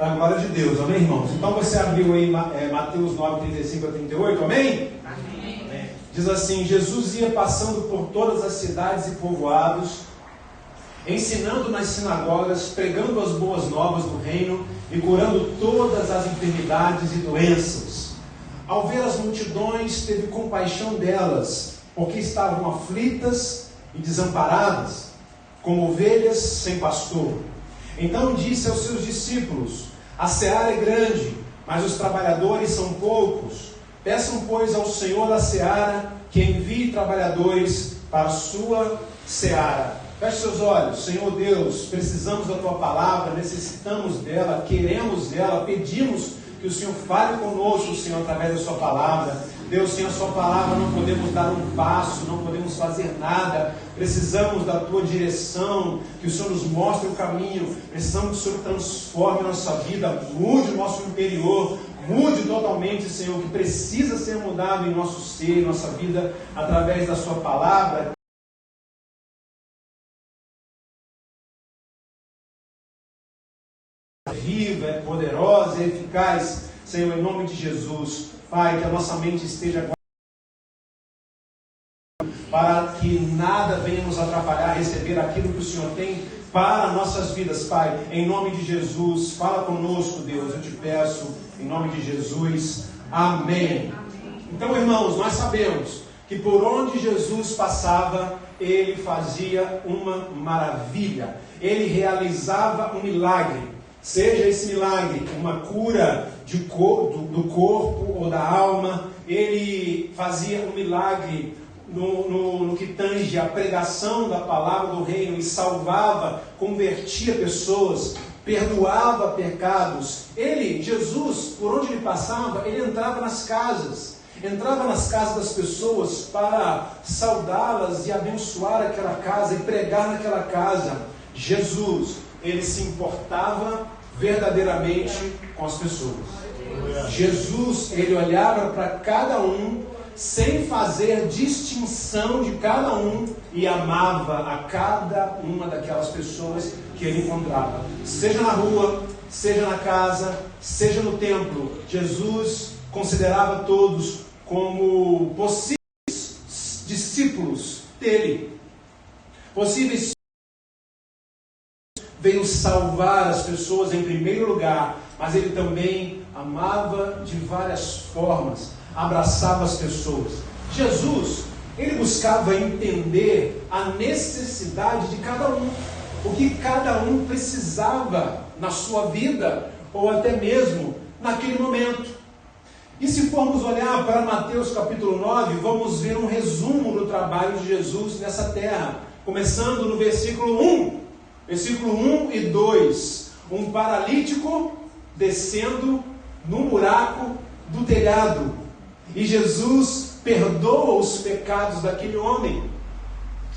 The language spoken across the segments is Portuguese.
Para a glória de Deus, amém, irmãos? Então você abriu aí Mateus 9, 35 a 38, amém? Amém. Diz assim: Jesus ia passando por todas as cidades e povoados, ensinando nas sinagogas, pregando as boas novas do reino e curando todas as enfermidades e doenças. Ao ver as multidões, teve compaixão delas, porque estavam aflitas e desamparadas, como ovelhas sem pastor. Então disse aos seus discípulos: a seara é grande, mas os trabalhadores são poucos. Peçam, pois, ao Senhor da seara que envie trabalhadores para a sua seara. Feche seus olhos. Senhor Deus, precisamos da Tua palavra, necessitamos dela, queremos dela, pedimos que o Senhor fale conosco, Senhor, através da Sua palavra. Deus, sem a Sua palavra não podemos dar um passo, não podemos fazer nada. Precisamos da Tua direção, que o Senhor nos mostre o caminho. Precisamos que o Senhor transforme a nossa vida, mude o nosso interior, mude totalmente, Senhor, o que precisa ser mudado em nosso ser, em nossa vida, através da Sua palavra. Viva, é poderosa, é eficaz, Senhor, em nome de Jesus. Pai, que a nossa mente esteja agora, para que nada venha nos atrapalhar a receber aquilo que o Senhor tem para nossas vidas, Pai. Em nome de Jesus, fala conosco, Deus, eu te peço, em nome de Jesus. Amém. Então, irmãos, nós sabemos que por onde Jesus passava, Ele fazia uma maravilha. Ele realizava um milagre. Seja esse milagre uma cura do corpo ou da alma, Ele fazia um milagre no que tange a pregação da palavra do reino e salvava, convertia pessoas, perdoava pecados. Jesus, por onde Ele passava, Ele entrava nas casas das pessoas para saudá-las e abençoar aquela casa e pregar naquela casa. Jesus, Ele se importava verdadeiramente com as pessoas. Jesus, Ele olhava para cada um sem fazer distinção de cada um e amava a cada uma daquelas pessoas que Ele encontrava. Seja na rua, seja na casa, seja no templo, Jesus considerava todos como possíveis discípulos dele. Possíveis. Veio salvar as pessoas em primeiro lugar, mas Ele também amava de várias formas, abraçava as pessoas. Jesus, Ele buscava entender a necessidade de cada um, o que cada um precisava na sua vida, ou até mesmo naquele momento. E se formos olhar para Mateus capítulo 9, vamos ver um resumo do trabalho de Jesus nessa terra, começando no versículo 1. Versículo 1 e 2, um paralítico descendo no buraco do telhado, e Jesus perdoa os pecados daquele homem.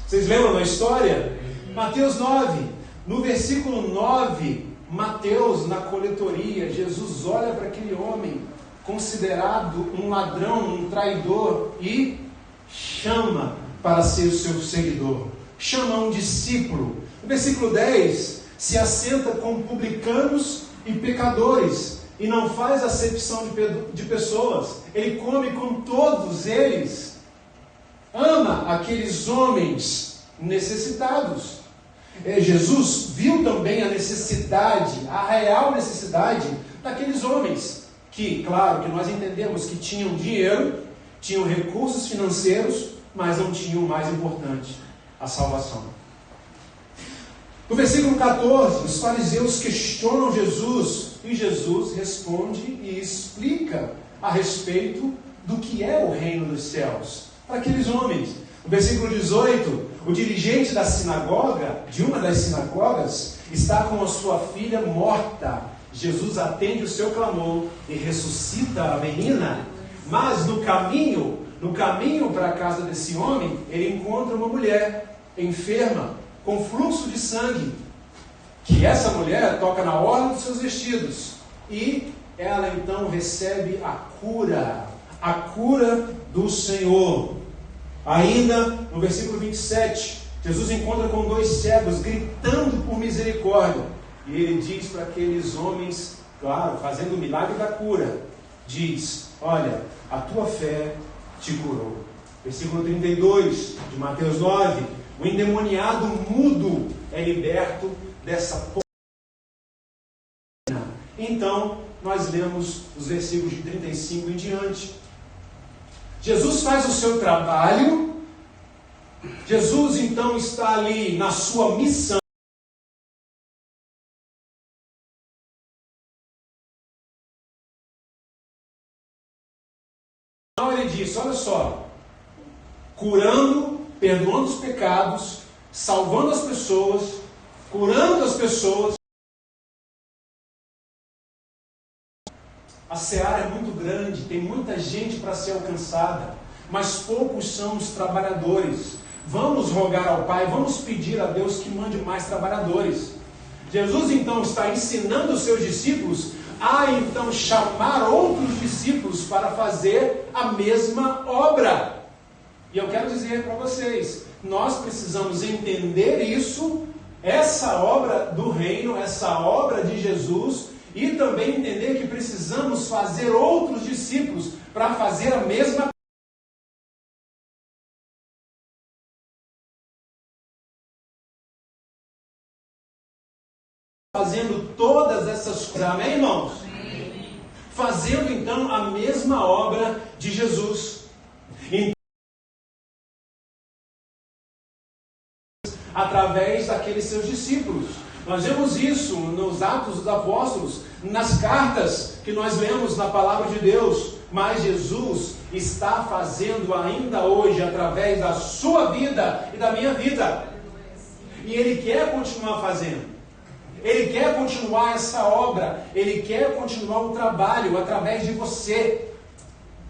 Vocês lembram da história? Mateus 9, no versículo 9, Mateus na coletoria, Jesus olha para aquele homem, considerado um ladrão, um traidor, e chama para ser o seu seguidor, chama um discípulo. No versículo 10, se assenta com publicanos e pecadores, e não faz acepção de pessoas. Ele come com todos eles. Ama aqueles homens necessitados. Jesus viu também a necessidade, a real necessidade daqueles homens, que, claro, que nós entendemos que tinham dinheiro, tinham recursos financeiros, mas não tinham o mais importante, a salvação. No versículo 14, os fariseus questionam Jesus, e Jesus responde e explica a respeito do que é o reino dos céus para aqueles homens. No versículo 18, o dirigente da sinagoga, de uma das sinagogas, está com a sua filha morta. Jesus atende o seu clamor e ressuscita a menina, mas no caminho para a casa desse homem, ele encontra uma mulher enferma, com fluxo de sangue, que essa mulher toca na orla dos seus vestidos, e ela então recebe a cura do Senhor. Ainda no versículo 27, Jesus encontra com 2 cegos, gritando por misericórdia, e ele diz para aqueles homens claro, fazendo o milagre da cura, diz: olha, a tua fé te curou. Versículo 32 de Mateus 9: o endemoniado mudo é liberto dessa porra. Então, nós lemos os versículos de 35 em diante. Jesus faz o seu trabalho. Jesus então está ali na sua missão. Então ele disse: olha só, curando, perdoando os pecados, salvando as pessoas, curando as pessoas. A seara é muito grande, tem muita gente para ser alcançada, mas poucos são os trabalhadores. Vamos rogar ao Pai, vamos pedir a Deus que mande mais trabalhadores. Jesus então está ensinando os seus discípulos a então chamar outros discípulos para fazer a mesma obra. E eu quero dizer para vocês, nós precisamos entender isso, essa obra do reino, essa obra de Jesus, e também entender que precisamos fazer outros discípulos para fazer a mesma coisa. Fazendo todas essas coisas, amém, irmãos? Amém. Fazendo então a mesma obra de Jesus. Então, através daqueles seus discípulos. Nós vemos isso nos Atos dos Apóstolos, nas cartas que nós lemos na Palavra de Deus. Mas Jesus está fazendo ainda hoje, através da sua vida e da minha vida. E Ele quer continuar fazendo. Ele quer continuar essa obra. Ele quer continuar o trabalho através de você.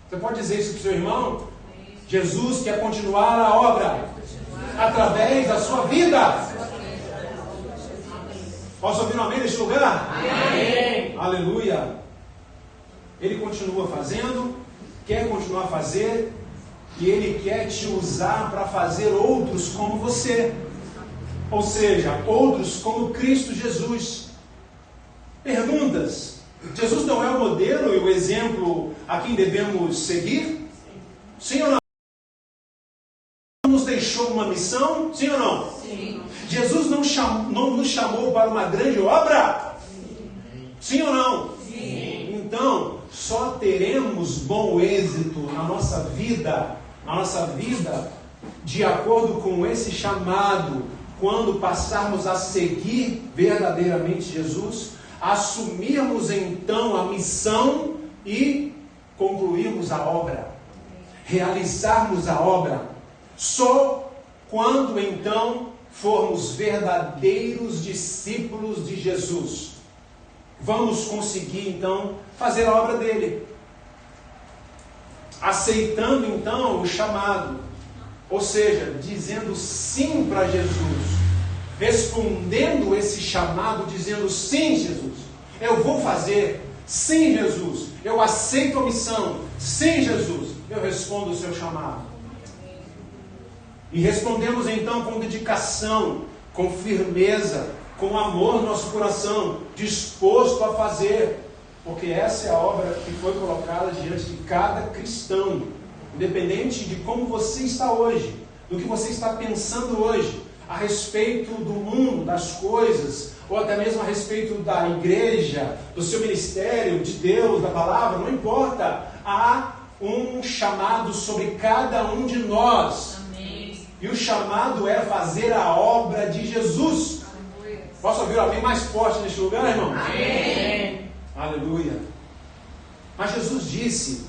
Você pode dizer isso para o seu irmão? Jesus quer continuar a obra através da sua vida. Posso ouvir um amém neste lugar? Amém. Aleluia. Ele continua fazendo, quer continuar a fazer, e Ele quer te usar para fazer outros como você. Ou seja, outros como Cristo Jesus. Perguntas: Jesus não é o modelo e o exemplo a quem devemos seguir? Sim ou não? Nos deixou uma missão? Sim ou não? Sim. Jesus não nos chamou para uma grande obra? Sim ou não? Sim. Então, só teremos bom êxito na nossa vida, de acordo com esse chamado, quando passarmos a seguir verdadeiramente Jesus, assumirmos então a missão e concluirmos a obra, realizarmos a obra. Só quando então formos verdadeiros discípulos de Jesus, vamos conseguir então fazer a obra dele, aceitando então o chamado, ou seja, dizendo sim para Jesus, respondendo esse chamado, dizendo sim, Jesus, eu vou fazer, sim, Jesus, eu aceito a missão, sim, Jesus, eu respondo o seu chamado. E respondemos então com dedicação, com firmeza, com amor no nosso coração, disposto a fazer, porque essa é a obra que foi colocada diante de cada cristão, independente de como você está hoje, do que você está pensando hoje, a respeito do mundo, das coisas, ou até mesmo a respeito da igreja, do seu ministério, de Deus, da palavra, não importa, há um chamado sobre cada um de nós. E o chamado é fazer a obra de Jesus. Posso ouvir alguém mais forte neste lugar, irmão? Amém. Aleluia. Mas Jesus disse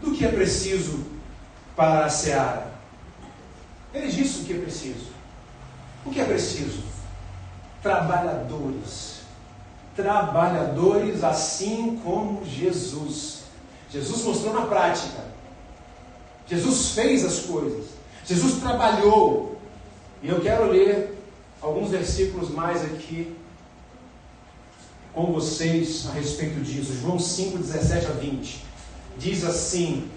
do que é preciso para a seara. Ele disse o que é preciso. O que é preciso? Trabalhadores. Trabalhadores assim como Jesus. Jesus mostrou na prática. Jesus fez as coisas. Jesus trabalhou, e eu quero ler alguns versículos mais aqui com vocês a respeito disso. João 5, 17 a 20, diz assim: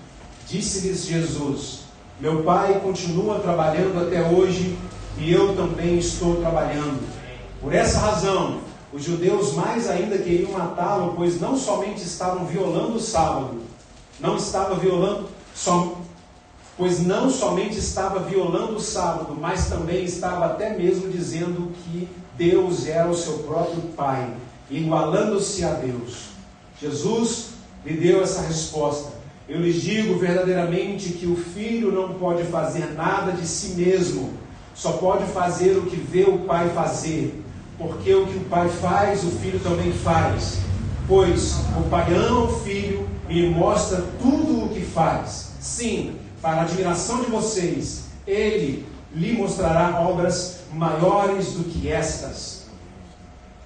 disse-lhes Jesus, meu Pai continua trabalhando até hoje, e eu também estou trabalhando. Por essa razão, Os judeus mais ainda queriam matá-lo, pois não somente estavam violando o sábado, pois não somente estava violando o sábado, mas também estava até mesmo dizendo que Deus era o seu próprio Pai, igualando-se a Deus. Jesus lhe deu essa resposta: eu lhes digo verdadeiramente que o Filho não pode fazer nada de si mesmo, só pode fazer o que vê o Pai fazer, porque o que o Pai faz, o Filho também faz, pois o Pai ama o Filho e lhe mostra tudo o que faz. Sim, para a admiração de vocês, Ele lhe mostrará obras maiores do que estas.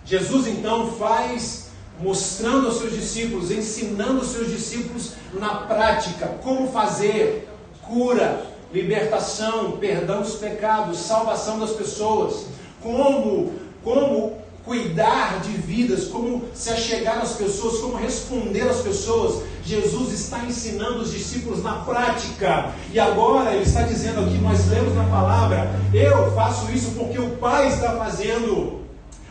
Jesus então faz, mostrando aos seus discípulos, ensinando aos seus discípulos na prática como fazer cura, libertação, perdão dos pecados, salvação das pessoas, como cuidar de vidas, como se achegar às pessoas, como responder às pessoas. Jesus está ensinando os discípulos na prática, e agora Ele está dizendo aqui, nós lemos na palavra, eu faço isso porque o Pai está fazendo,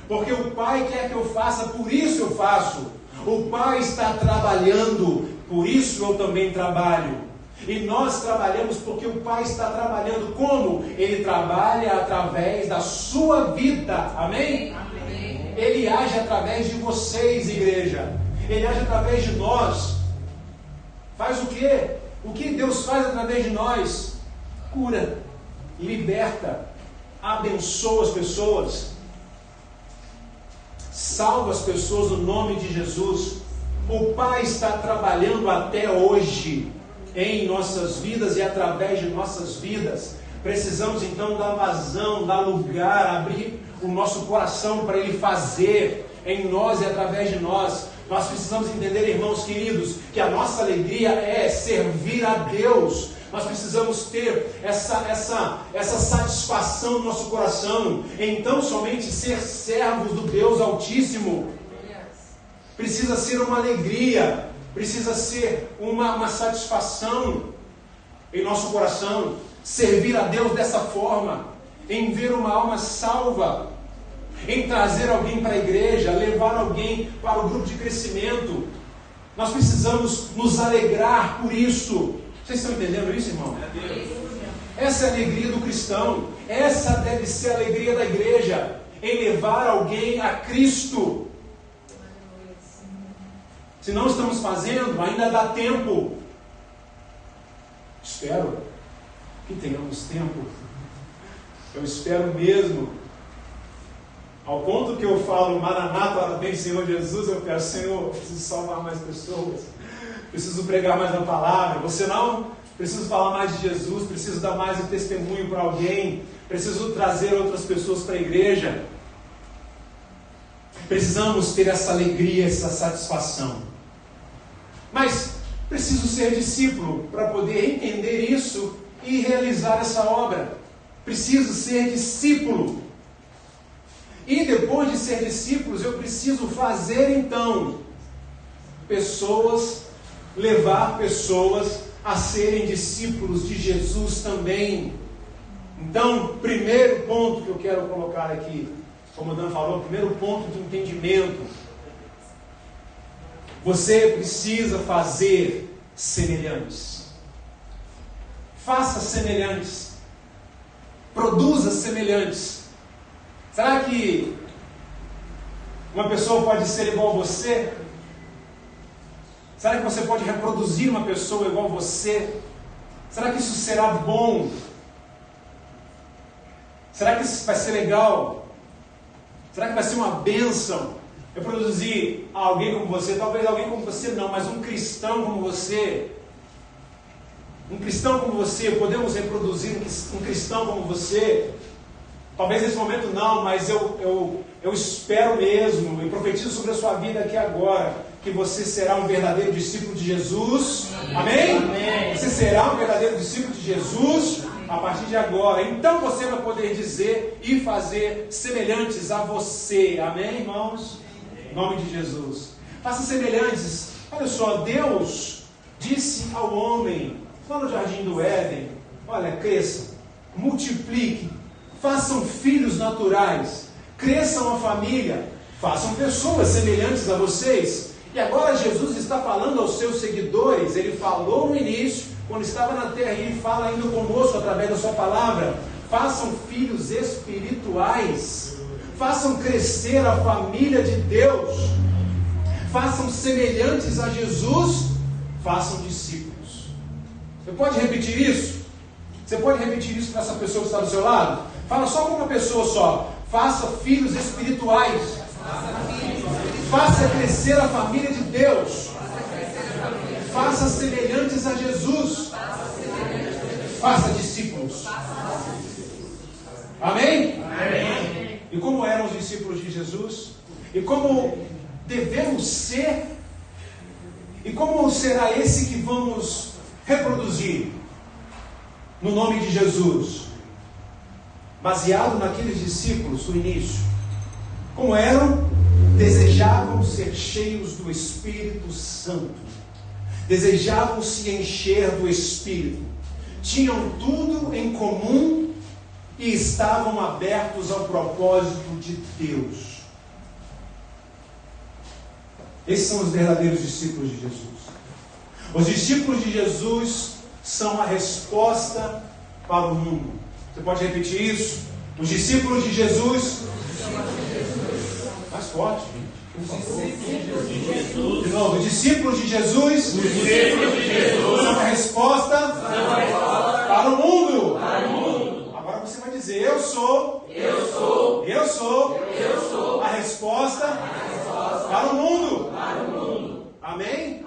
porque o Pai quer que eu faça, por isso eu faço. O Pai está trabalhando, por isso eu também trabalho. E nós trabalhamos porque o Pai está trabalhando. Como? Ele trabalha através da sua vida, amém? Amém. Ele age através de vocês, igreja. Ele age através de nós. Faz o quê? O que Deus faz através de nós? Cura, liberta, abençoa as pessoas, salva as pessoas no nome de Jesus. O Pai está trabalhando até hoje em nossas vidas e através de nossas vidas. Precisamos então dar vazão, dar lugar, abrir o nosso coração para Ele fazer em nós e através de nós. Nós precisamos entender, irmãos queridos, que a nossa alegria é servir a Deus. Nós precisamos ter essa satisfação no nosso coração, então somente ser servos do Deus Altíssimo. Precisa ser uma alegria, precisa ser uma satisfação em nosso coração, servir a Deus dessa forma, em ver uma alma salva, em trazer alguém para a igreja, levar alguém para o grupo de crescimento. Nós precisamos nos alegrar por isso. Vocês estão entendendo isso, irmão? Essa é a alegria do cristão. Essa deve ser a alegria da igreja, em levar alguém a Cristo. Se não estamos fazendo, ainda dá tempo. Espero que tenhamos tempo. Eu espero mesmo. Ao ponto que eu falo, Maranata, vem Senhor Jesus, eu quero, Senhor, eu preciso salvar mais pessoas, preciso pregar mais a palavra. Você não? Preciso falar mais de Jesus, preciso dar mais um testemunho para alguém, preciso trazer outras pessoas para a igreja. Precisamos ter essa alegria, essa satisfação. Mas preciso ser discípulo para poder entender isso e realizar essa obra. Preciso ser discípulo. E depois de ser discípulos, eu preciso fazer então levar pessoas a serem discípulos de Jesus também. Então, primeiro ponto que eu quero colocar aqui, como o Dan falou, primeiro ponto de entendimento. Você precisa fazer semelhantes. Faça semelhantes. Produza semelhantes. Será que uma pessoa pode ser igual a você? Será que você pode reproduzir uma pessoa igual a você? Será que isso será bom? Será que isso vai ser legal? Será que vai ser uma bênção? Reproduzir alguém como você? Talvez alguém como você não, mas um cristão como você. Um cristão como você, podemos reproduzir um cristão como você? Talvez nesse momento não, mas eu espero mesmo, e profetizo sobre a sua vida aqui agora, que você será um verdadeiro discípulo de Jesus. Amém? Amém? Você será um verdadeiro discípulo de Jesus a partir de agora. Então você vai poder dizer e fazer semelhantes a você. Amém, irmãos? Em nome de Jesus. Faça semelhantes. Olha só, Deus disse ao homem, lá no jardim do Éden, olha, cresça, multiplique, façam filhos naturais, cresçam a família, Façam pessoas semelhantes a vocês. E agora Jesus está falando aos seus seguidores. Ele falou no início, quando estava na terra, e ele fala ainda conosco através da sua palavra. Façam filhos espirituais. Façam crescer a família de Deus. Façam semelhantes a Jesus. Façam discípulos. Você pode repetir isso? Você pode repetir isso para essa pessoa que está do seu lado? Fala só com uma pessoa só. Faça filhos espirituais. Faça crescer a família de Deus. Faça semelhantes a Jesus. Faça discípulos. Amém? Amém. E como eram os discípulos de Jesus? E como devemos ser? E como será esse que vamos reproduzir? No nome de Jesus. Baseado naqueles discípulos do início. Como eram? Desejavam ser cheios do Espírito Santo. Desejavam se encher do Espírito. Tinham tudo em comum e estavam abertos ao propósito de Deus. Esses são os verdadeiros discípulos de Jesus. Os discípulos de Jesus são a resposta para o mundo. Você pode repetir isso? Os discípulos de Jesus. Mais forte, gente. De novo, os discípulos de Jesus. São a resposta para o mundo. Agora você vai dizer: eu sou a resposta para o mundo. Amém?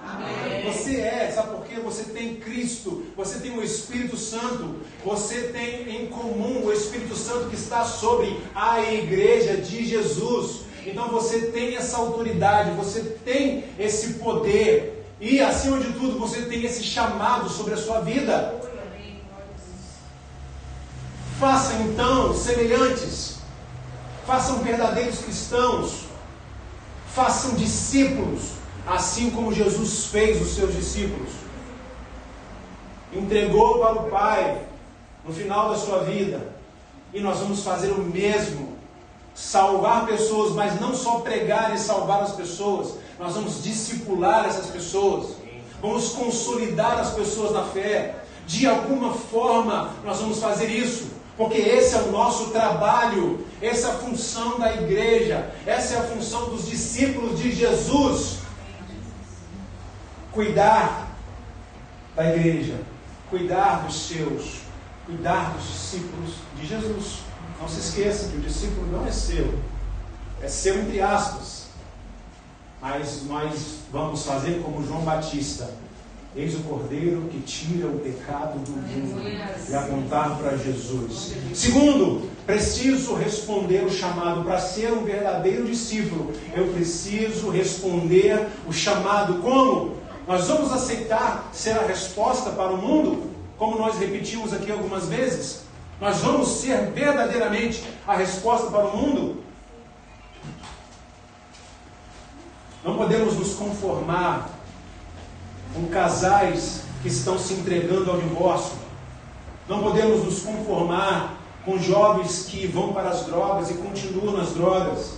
Você sabe por quê? Você tem Cristo, você tem o Espírito Santo, você tem em comum o Espírito Santo que está sobre a igreja de Jesus. Então você tem essa autoridade, você tem esse poder e, acima de tudo, você tem esse chamado sobre a sua vida. Façam então semelhantes, façam verdadeiros cristãos, façam discípulos, assim como Jesus fez os seus discípulos. Entregou para o Pai no final da sua vida, e nós vamos fazer o mesmo. Salvar pessoas, mas não só pregar e salvar as pessoas. Nós vamos discipular essas pessoas. Vamos consolidar as pessoas na fé. De alguma forma nós vamos fazer isso, porque esse é o nosso trabalho. Essa é a função da igreja. Essa é a função dos discípulos de Jesus. Cuidar da igreja, cuidar dos seus, cuidar dos discípulos de Jesus. Não se esqueça que o discípulo não é seu entre aspas, mas nós vamos fazer como João Batista: eis o Cordeiro que tira o pecado do mundo, e apontar para Jesus. Segundo, preciso responder o chamado. Para ser um verdadeiro discípulo, eu preciso responder o chamado. Como? Nós vamos aceitar ser a resposta para o mundo, como nós repetimos aqui algumas vezes. Nós vamos ser verdadeiramente a resposta para o mundo. Não podemos nos conformar com casais que estão se entregando ao divórcio. Não podemos nos conformar com jovens que vão para as drogas e continuam nas drogas.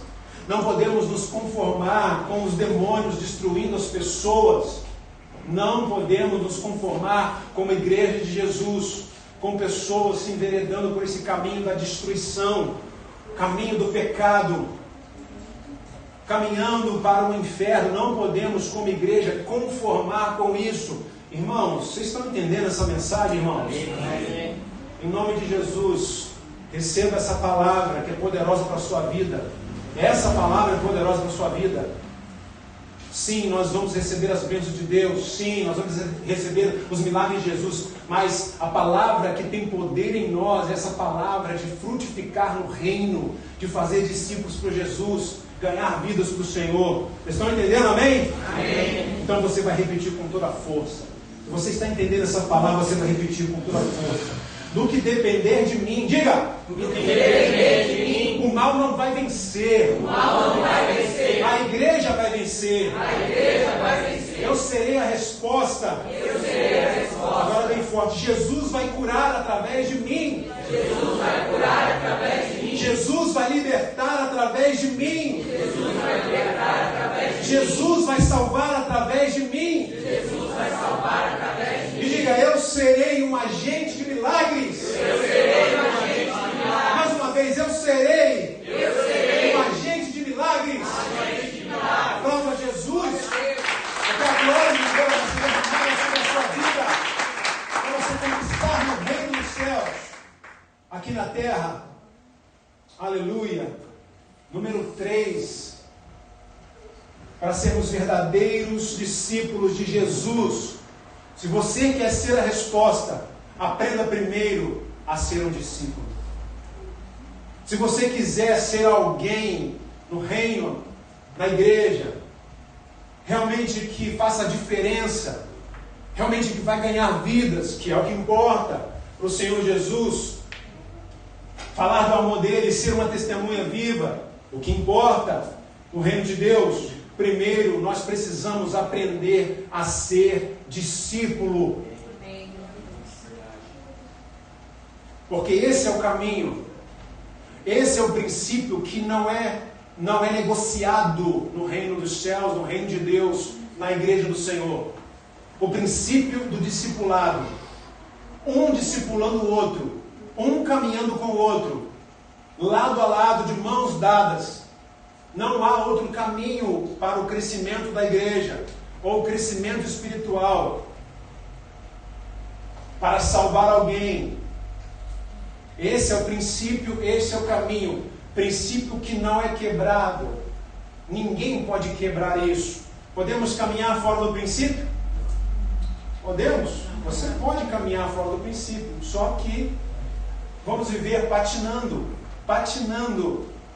Não podemos nos conformar com os demônios destruindo as pessoas. Não podemos nos conformar como igreja de Jesus, com pessoas se enveredando por esse caminho da destruição, caminho do pecado, caminhando para o inferno. Não podemos, como igreja, conformar com isso. Irmãos, vocês estão entendendo essa mensagem, irmãos? Amém. Em nome de Jesus, receba essa palavra que é poderosa para a sua vida. Essa palavra é poderosa para a sua vida. Sim, nós vamos receber as bênçãos de Deus. Sim, nós vamos receber os milagres de Jesus. Mas a palavra que tem poder em nós, essa palavra de frutificar no reino, de fazer discípulos para Jesus, ganhar vidas para o Senhor. Vocês estão entendendo? Amém? Amém. Então você vai repetir com toda a força. Se você está entendendo essa palavra, você vai repetir com toda a força. Do que depender de mim, diga! Do que depender de mim, o mal não vai vencer. O mal não vai vencer. A igreja vai vencer. A igreja vai vencer. Eu serei a resposta. Eu serei a resposta. Agora bem forte. Jesus vai curar através de mim. Jesus vai curar através de mim. Jesus vai libertar através de mim. Jesus vai libertar através de mim. Jesus vai salvar através de mim. Jesus vai salvar através de mim. E diga, eu serei um agente de milagres. Eu serei um agente de milagres. Mais uma vez, eu serei serei um agente de milagres. agente de milagres. Aplauda a Jesus. Porque a glória de Deus vai ser derramada sobre a sua vida. Para você conquistar no reino dos céus. Aqui na terra. Aleluia. Número 3. Para sermos verdadeiros discípulos de Jesus. Se você quer ser a resposta, aprenda primeiro a ser um discípulo. Se você quiser ser alguém no reino, na igreja, realmente que faça a diferença, realmente que vai ganhar vidas, que é o que importa para o Senhor Jesus, falar do amor dele, ser uma testemunha viva, o que importa no reino de Deus, primeiro nós precisamos aprender a ser discípulo. Porque esse é o caminho, esse é o princípio que não é negociado no reino dos céus, no reino de Deus, na igreja do Senhor. O princípio do discipulado, um discipulando o outro, um caminhando com o outro, lado a lado, de mãos dadas. Não há outro caminho para o crescimento da igreja, ou o crescimento espiritual, para salvar alguém. Esse é o princípio, esse é o caminho. Princípio que não é quebrado. Ninguém pode quebrar isso. Podemos caminhar fora do princípio? Podemos? Você pode caminhar fora do princípio. Só que vamos viver patinando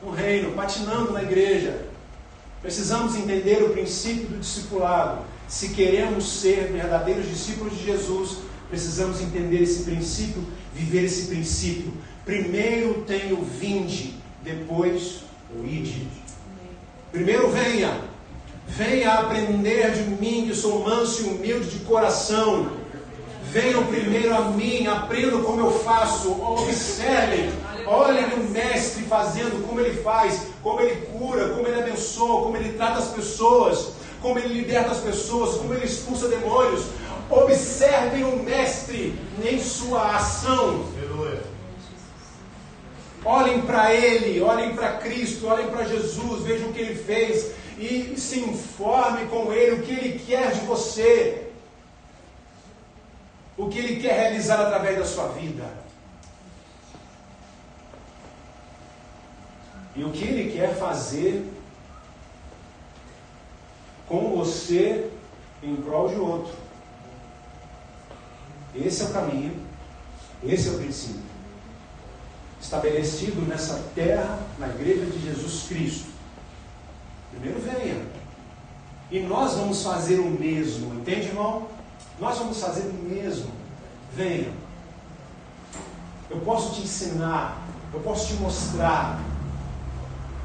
no reino, patinando na igreja. Precisamos entender o princípio do discipulado. Se queremos ser verdadeiros discípulos de Jesus, precisamos entender esse princípio, viver esse princípio. Primeiro tem o vinde, depois o ide. Primeiro venha aprender de mim, que sou manso e humilde de coração. Venham primeiro a mim, aprendam como eu faço, observem, olhem o mestre fazendo, como ele faz, como ele cura, como ele abençoa, como ele trata as pessoas, como ele liberta as pessoas, como ele expulsa demônios. Observem o mestre em sua ação. Olhem para ele, olhem para Cristo, olhem para Jesus, vejam o que ele fez e se informe com ele o que ele quer de você, o que ele quer realizar através da sua vida e o que ele quer fazer com você em prol de outro. Esse é o caminho, esse é o princípio estabelecido nessa terra, na igreja de Jesus Cristo. Primeiro venha, e nós vamos fazer o mesmo, entende, irmão? Nós vamos fazer o mesmo. Venha. Eu posso te ensinar, eu posso te mostrar.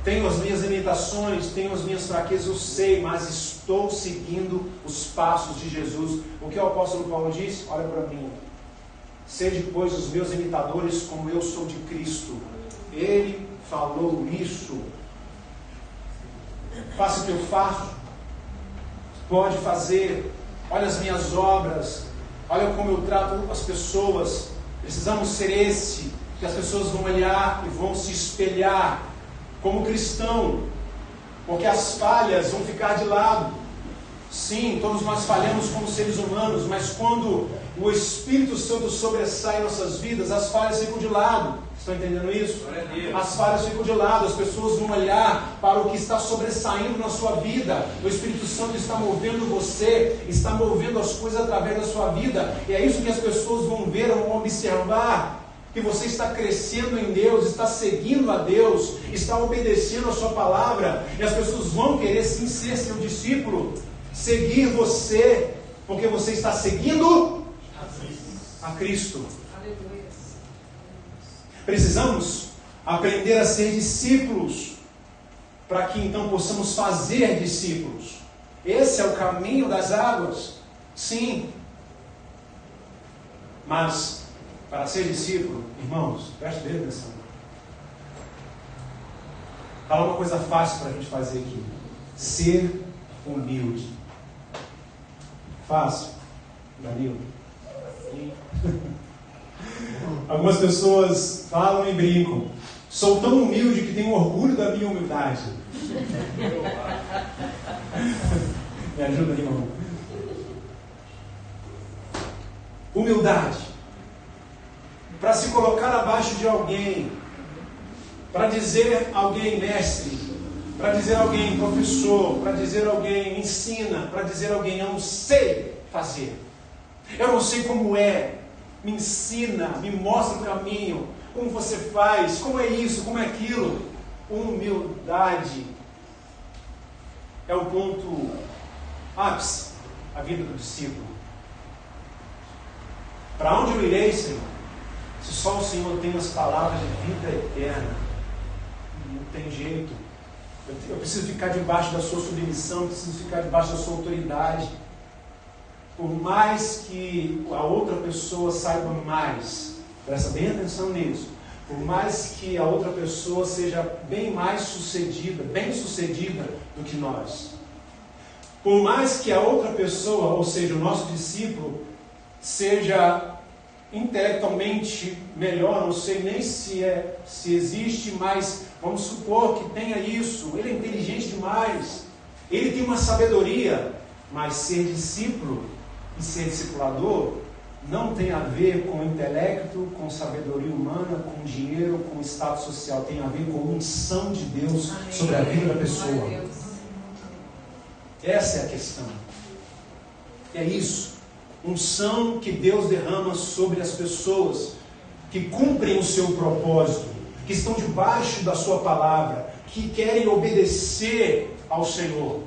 Tenho as minhas limitações, tenho as minhas fraquezas, eu sei, mas estou seguindo os passos de Jesus. O que o apóstolo Paulo disse? Olha para mim. Sede, pois, os meus imitadores, como eu sou de Cristo. Ele falou isso. Faça o que eu faço. Pode fazer. Olha as minhas obras. Olha como eu trato as pessoas. Precisamos ser esse, que as pessoas vão olhar e vão se espelhar como cristão, porque as falhas vão ficar de lado. Sim, todos nós falhamos como seres humanos, mas quando o Espírito Santo sobressai em nossas vidas, as falhas ficam de lado. Estão entendendo isso? As falhas ficam de lado, as pessoas vão olhar para o que está sobressaindo na sua vida. O Espírito Santo está movendo você, está movendo as coisas através da sua vida, e é isso que as pessoas vão ver, vão observar. Que você está crescendo em Deus, está seguindo a Deus, está obedecendo a sua palavra, e as pessoas vão querer sim ser seu discípulo, seguir você, porque você está seguindo a Cristo. Precisamos aprender a ser discípulos, para que então possamos fazer discípulos. Esse é o caminho das águas, sim, mas Para ser discípulo, irmãos, preste bem atenção. Fala uma coisa fácil para a gente fazer aqui. Ser humilde. Fácil, Danilo? Algumas pessoas falam e brincam. Sou tão humilde que tenho orgulho da minha humildade. Me ajuda, irmão. Humildade. Para se colocar abaixo de alguém. Para dizer alguém mestre. Para dizer alguém professor. Para dizer alguém ensina. Para dizer alguém eu não sei fazer. Eu não sei como é. Me ensina, me mostra o caminho. Como você faz, como é isso, como é aquilo. Humildade é o ponto ápice da vida do discípulo. Para onde eu irei, Senhor? Se só o Senhor tem as palavras de vida eterna. Não tem jeito. Eu preciso ficar debaixo da sua submissão, preciso ficar debaixo da sua autoridade. Por mais que a outra pessoa saiba mais, presta bem atenção nisso, por mais que a outra pessoa seja bem mais sucedida, bem sucedida do que nós, por mais que a outra pessoa, ou seja, o nosso discípulo, seja intelectualmente melhor, não sei nem se existe, mas vamos supor que tenha isso, ele é inteligente demais, ele tem uma sabedoria, mas ser discípulo e ser discipulador não tem a ver com intelecto, com sabedoria humana, com dinheiro, com status social. Tem a ver com a unção de Deus sobre a vida da pessoa. Essa é a questão. É isso. Unção que Deus derrama sobre as pessoas que cumprem o seu propósito, que estão debaixo da sua palavra, que querem obedecer ao Senhor.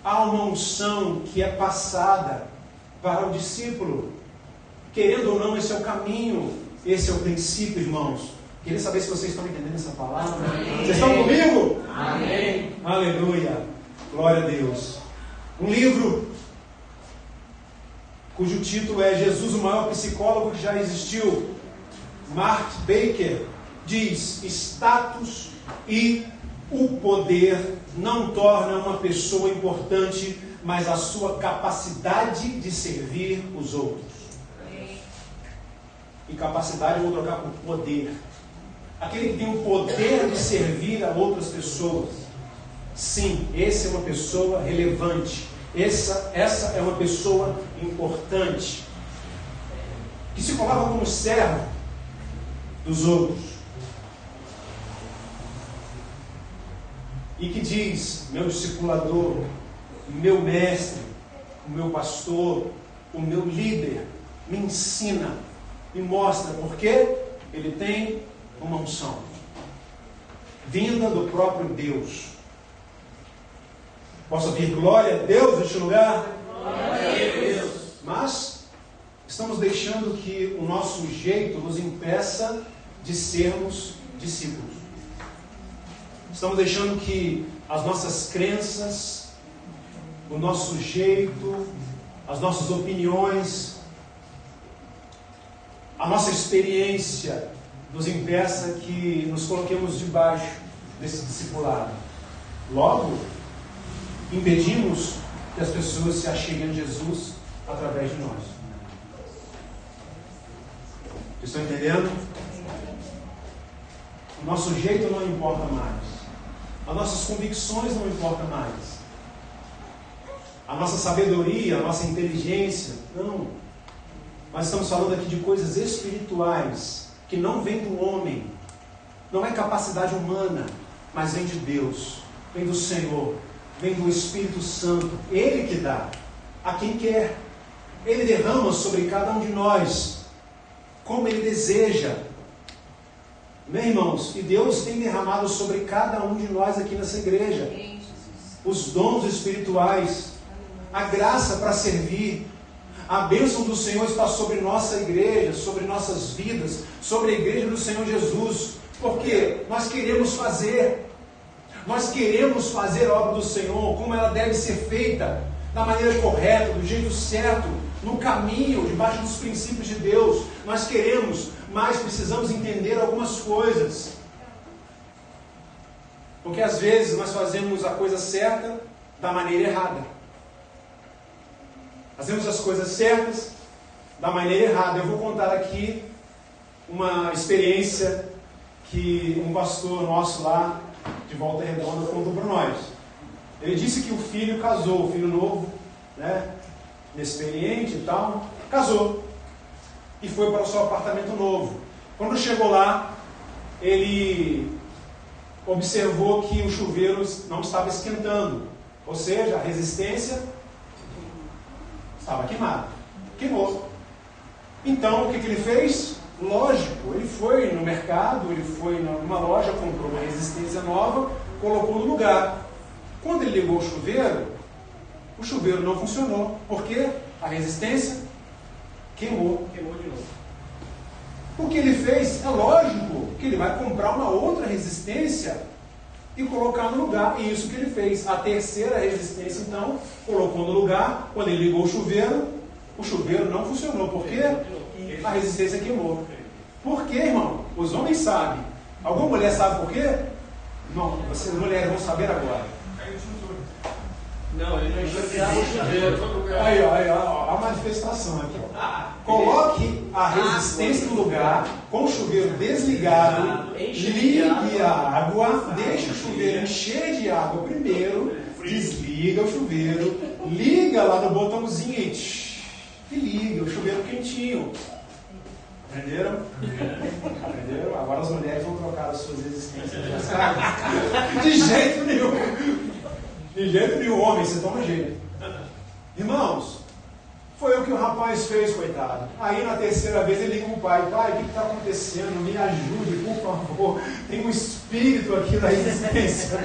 Há uma unção que é passada para o discípulo. Querendo ou não, esse é o caminho, esse é o princípio, irmãos. Queria saber se vocês estão entendendo essa palavra. Amém. Vocês estão comigo? Amém. Aleluia. Glória a Deus. Um livro cujo título é Jesus, o maior psicólogo que já existiu. Mark Baker diz: status e o poder não torna uma pessoa importante, mas a sua capacidade de servir os outros. E capacidade eu vou trocar por poder. Aquele que tem o poder de servir a outras pessoas. Sim, essa é uma pessoa relevante. Essa é uma pessoa importante. Que se coloca como servo dos outros. E que diz: meu discipulador, meu mestre, o meu pastor, o meu líder, me ensina, me mostra, porque ele tem uma unção vinda do próprio Deus. Posso ouvir glória a Deus neste lugar? Glória a Deus. Mas estamos deixando que o nosso jeito nos impeça de sermos discípulos. Estamos deixando que as nossas crenças, o nosso jeito, as nossas opiniões, a nossa experiência nos impeça que nos coloquemos debaixo desse discipulado. Logo, impedimos que as pessoas se acheguem a Jesus através de nós. Vocês estão entendendo? O nosso jeito não importa mais. As nossas convicções não importam mais. A nossa sabedoria, a nossa inteligência, não. Nós estamos falando aqui de coisas espirituais que não vêm do homem. Não é capacidade humana, mas vem de Deus, vem do Senhor, vem do Espírito Santo. Ele que dá a quem quer. Ele derrama sobre cada um de nós como Ele deseja. Meus irmãos, e Deus tem derramado sobre cada um de nós aqui nessa igreja os dons espirituais, a graça para servir. A bênção do Senhor está sobre nossa igreja, sobre nossas vidas, sobre a igreja do Senhor Jesus, porque nós queremos fazer a obra do Senhor como ela deve ser feita, da maneira correta, do jeito certo, no caminho, debaixo dos princípios de Deus. Nós queremos, mas precisamos entender algumas coisas. Porque às vezes nós fazemos a coisa certa da maneira errada. Fazemos as coisas certas da maneira errada. Eu vou contar aqui uma experiência que um pastor nosso lá de Volta Redonda contou para nós. Ele disse que o filho casou, o filho novo, né, inexperiente e tal, casou e foi para o seu apartamento novo. Quando chegou lá, ele observou que o chuveiro não estava esquentando, ou seja, a resistência estava queimada, queimou. Então o que ele fez? Lógico, ele foi no mercado, ele foi numa loja, comprou uma resistência nova, colocou no lugar. Quando ele ligou o chuveiro não funcionou, porque a resistência queimou de novo. O que ele fez? É lógico que ele vai comprar uma outra resistência e colocar no lugar. E isso que ele fez. A terceira resistência, então, colocou no lugar. Quando ele ligou o chuveiro não funcionou. Por quê? A resistência queimou. Por quê, irmão? Os homens sabem. Alguma mulher sabe por quê? Não, vocês mulheres vão saber agora. Não, ele não enxergava o chuveiro. Aí, ó, a manifestação aqui. Coloque a resistência no lugar, com o chuveiro desligado, ligue a água, deixe o chuveiro encher de água primeiro, desliga o chuveiro, liga lá no botãozinho e liga o chuveiro quentinho. Aprenderam? Aprenderam? Agora as mulheres vão trocar as suas resistências nas casas. De jeito nenhum. De jeito nenhum, homem, você toma jeito. Irmãos, foi o que o rapaz fez, coitado. Aí na terceira vez ele liga para o pai: pai, o que está acontecendo? Me ajude, por favor. Tem um espírito aqui da resistência.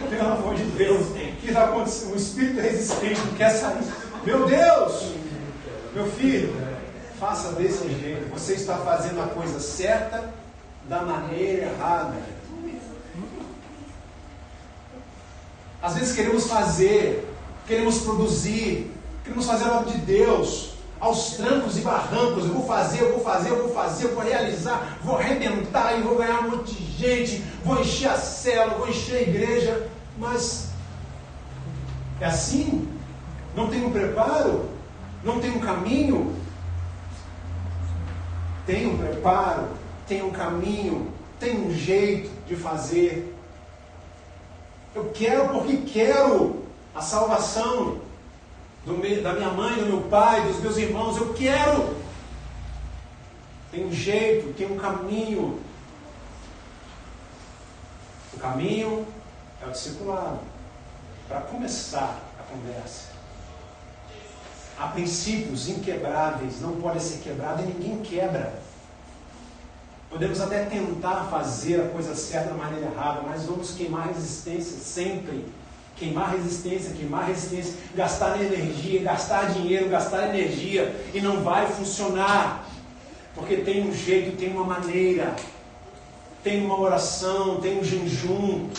Pelo amor de Deus. O que está acontecendo? Um espírito resistente não quer sair. Meu Deus! Meu filho, faça desse jeito. Você está fazendo a coisa certa da maneira errada. Às vezes queremos fazer, queremos produzir, queremos fazer a obra de Deus aos trancos e barrancos. Eu vou fazer, eu vou realizar, vou arrebentar e vou ganhar um monte de gente, vou encher a célula, vou encher a igreja. Mas é assim? Não tem um preparo? Não tem um caminho? Tem um preparo, tem um caminho, tem um jeito de fazer. Eu quero porque quero a salvação da minha mãe, do meu pai, dos meus irmãos. Eu quero. Tem um jeito, tem um caminho. O caminho é o discipulado. Para começar a conversa. Há princípios inquebráveis, não podem ser quebrados e ninguém quebra. Podemos até tentar fazer a coisa certa da maneira errada, mas vamos queimar resistência sempre. Queimar resistência, gastar energia, gastar dinheiro, gastar energia, e não vai funcionar. Porque tem um jeito, tem uma maneira, tem uma oração, tem um jejum,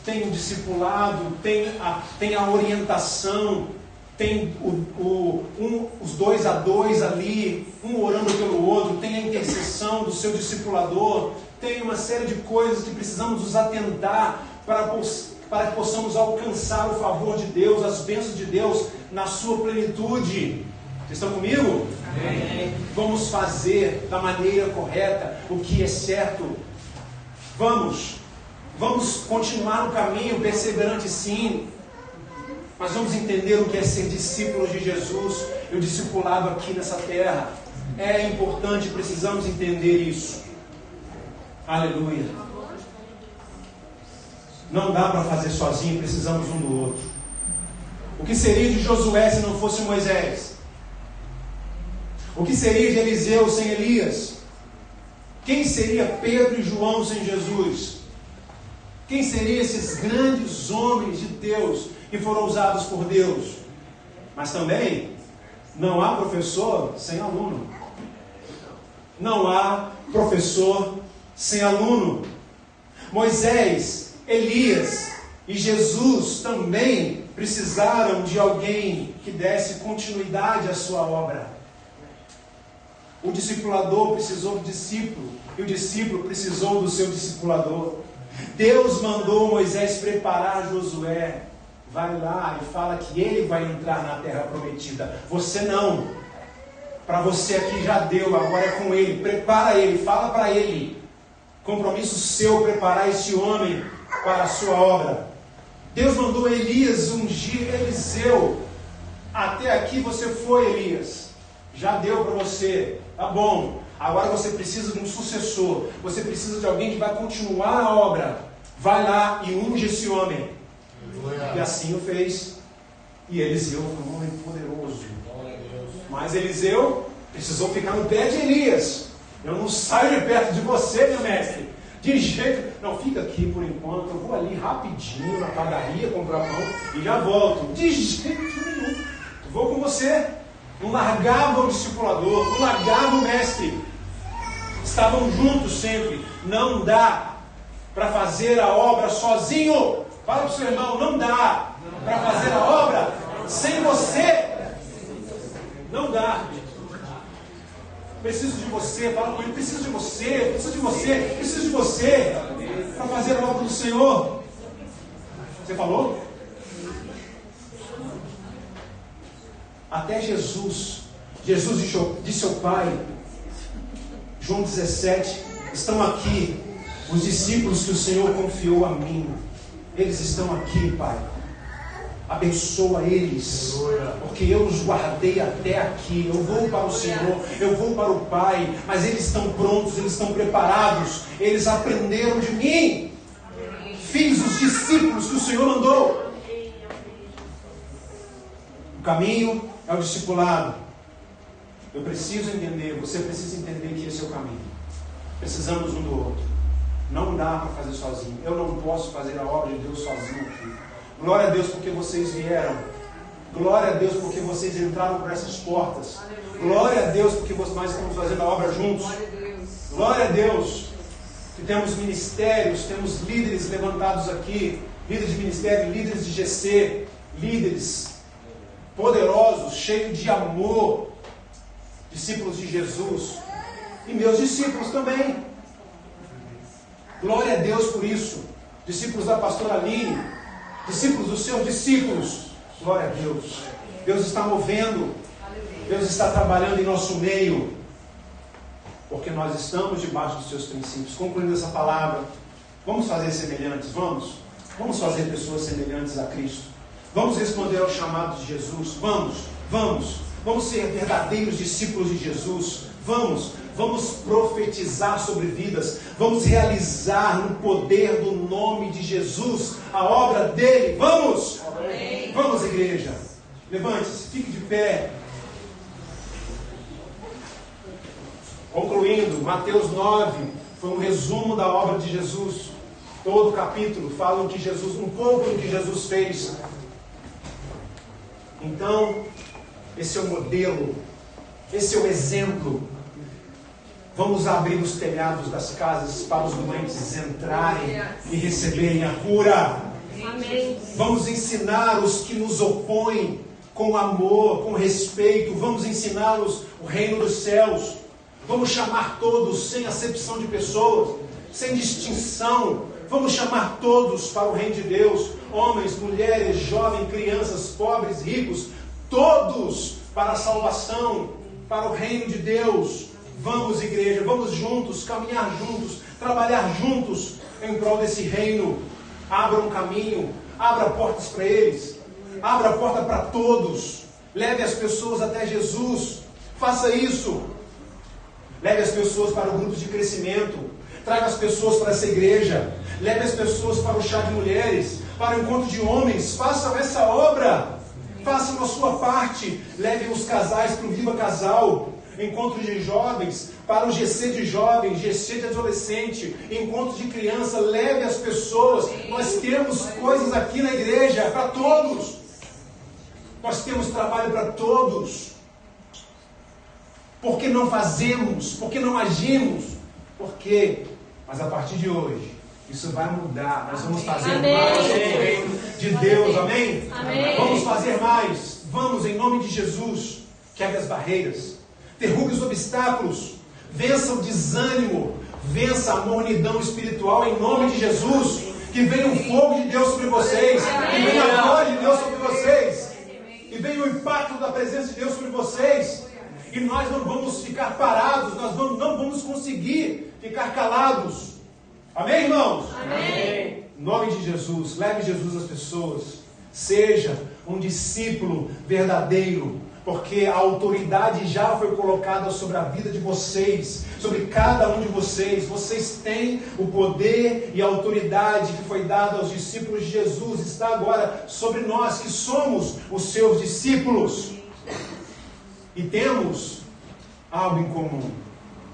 tem um discipulado, tem a orientação, tem os 2 a 2 ali, um orando pelo outro, tem a intercessão do seu discipulador, tem uma série de coisas que precisamos nos atentar para que possamos alcançar o favor de Deus, as bênçãos de Deus na sua plenitude. Vocês estão comigo? Amém. Vamos fazer da maneira correta o que é certo. Vamos continuar no caminho, perseverante sim. Mas vamos entender o que é ser discípulos de Jesus e o discipulado aqui nessa terra. É importante, precisamos entender isso. Aleluia. Não dá para fazer sozinho, precisamos um do outro. O que seria de Josué se não fosse Moisés? O que seria de Eliseu sem Elias? Quem seria Pedro e João sem Jesus? Quem seriam esses grandes homens de Deus que foram usados por Deus? Mas também não há professor sem aluno. Não há professor sem aluno. Moisés, Elias e Jesus também precisaram de alguém que desse continuidade à sua obra. O discipulador precisou do discípulo, e o discípulo precisou do seu discipulador. Deus mandou Moisés preparar Josué. Vai lá e fala que ele vai entrar na terra prometida. Você não. Para você aqui já deu, agora é com ele. Prepara ele, fala para ele. Compromisso seu preparar esse homem para a sua obra. Deus mandou Elias ungir Eliseu. Até aqui você foi, Elias. Já deu para você. Tá bom. Agora você precisa de um sucessor. Você precisa de alguém que vai continuar a obra. Vai lá e unge esse homem. E assim o fez. E Eliseu foi um homem poderoso. Mas Eliseu precisou ficar no pé de Elias. Eu não saio de perto de você, meu mestre. De jeito... Não, fica aqui por enquanto. Eu vou ali rapidinho na padaria comprar pão e já volto. De jeito nenhum. Eu vou com você. Não largava o discipulador, não largava o mestre. Estavam juntos sempre. Não dá para fazer a obra sozinho. Fala para o seu irmão, não dá para fazer a obra sem você. Não dá. Preciso de você, fala com ele, preciso de você, preciso de você, preciso de você para fazer a obra do Senhor. Você falou? Até Jesus disse ao Pai, João 17, estão aqui os discípulos que o Senhor confiou a mim. Eles estão aqui, Pai. Abençoa eles, porque eu os guardei até aqui. Eu vou para o Senhor, eu vou para o Pai, mas eles estão prontos, eles estão preparados, eles aprenderam de mim. Fiz os discípulos que o Senhor mandou. O caminho é o discipulado. Eu preciso entender, você precisa entender que esse é o caminho. Precisamos um do outro. Não dá para fazer sozinho. Eu não posso fazer a obra de Deus sozinho aqui. Glória a Deus porque vocês vieram. Glória a Deus porque vocês entraram por essas portas. Glória a Deus porque nós estamos fazendo a obra juntos. Glória a Deus que temos ministérios, temos líderes levantados aqui, líderes de ministério, líderes de GC, líderes poderosos, cheios de amor, discípulos de Jesus e meus discípulos também. Glória a Deus por isso. Discípulos da pastora Aline, discípulos dos seus discípulos. Glória a Deus. Deus está movendo. Deus está trabalhando em nosso meio. Porque nós estamos debaixo dos seus princípios. Concluindo essa palavra, vamos fazer semelhantes? Vamos? Vamos fazer pessoas semelhantes a Cristo. Vamos responder ao chamado de Jesus. Vamos ser verdadeiros discípulos de Jesus. Vamos profetizar sobre vidas. Vamos realizar no poder do nome de Jesus a obra dele. Vamos! Amém. Vamos, igreja. Levante-se, fique de pé. Concluindo, Mateus 9 foi um resumo da obra de Jesus. Todo o capítulo fala um pouco do que Jesus fez. Então, esse é o modelo, esse é o exemplo. Vamos abrir os telhados das casas para os doentes entrarem e receberem a cura. Amém. Vamos ensinar os que nos opõem com amor, com respeito. Vamos ensiná-los o reino dos céus. Vamos chamar todos, sem acepção de pessoas, sem distinção. Vamos chamar todos para o reino de Deus. Homens, mulheres, jovens, crianças, pobres, ricos. Todos para a salvação, para o reino de Deus. Vamos, igreja, vamos juntos, caminhar juntos, trabalhar juntos em prol desse reino. Abra um caminho, abra portas para eles, abra a porta para todos. Leve as pessoas até Jesus. Faça isso. Leve as pessoas para o grupo de crescimento. Traga as pessoas para essa igreja. Leve as pessoas para o chá de mulheres, para o encontro de homens. Façam essa obra. Façam a sua parte. Leve os casais para o Viva Casal. Encontro de jovens, para o GC de jovens, GC de adolescente, encontro de criança. Leve as pessoas. Nós temos coisas aqui na igreja para todos. Nós temos trabalho para todos. Por que não fazemos? Por que não agimos? Por quê? Mas a partir de hoje, isso vai mudar. Nós vamos fazer mais. de Deus, amém? Amém. Vamos fazer mais, vamos em nome de Jesus. Quebre as barreiras, derrube os obstáculos, vença o desânimo, vença a mornidão espiritual em nome de Jesus. Que venha o fogo de Deus sobre vocês, que venha a glória de Deus sobre vocês, e venha o impacto da presença de Deus sobre vocês. E nós não vamos ficar parados, nós não vamos conseguir ficar calados. Amém, irmãos? Amém. Em nome de Jesus, leve Jesus às pessoas. Seja um discípulo verdadeiro, porque a autoridade já foi colocada sobre a vida de vocês, sobre cada um de vocês. Vocês têm o poder e a autoridade que foi dada aos discípulos de Jesus, está agora sobre nós, que somos os seus discípulos. E temos algo em comum.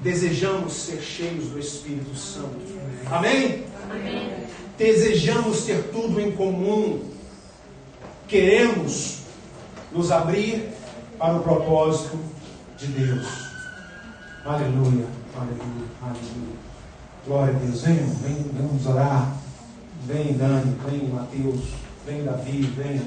Desejamos ser cheios do Espírito Santo. Amém? Amém. Desejamos ter tudo em comum. Queremos nos abrir para o propósito de Deus. Aleluia, aleluia, aleluia. Glória a Deus. Vamos orar. Vem Dani, vem Mateus, vem Davi, vem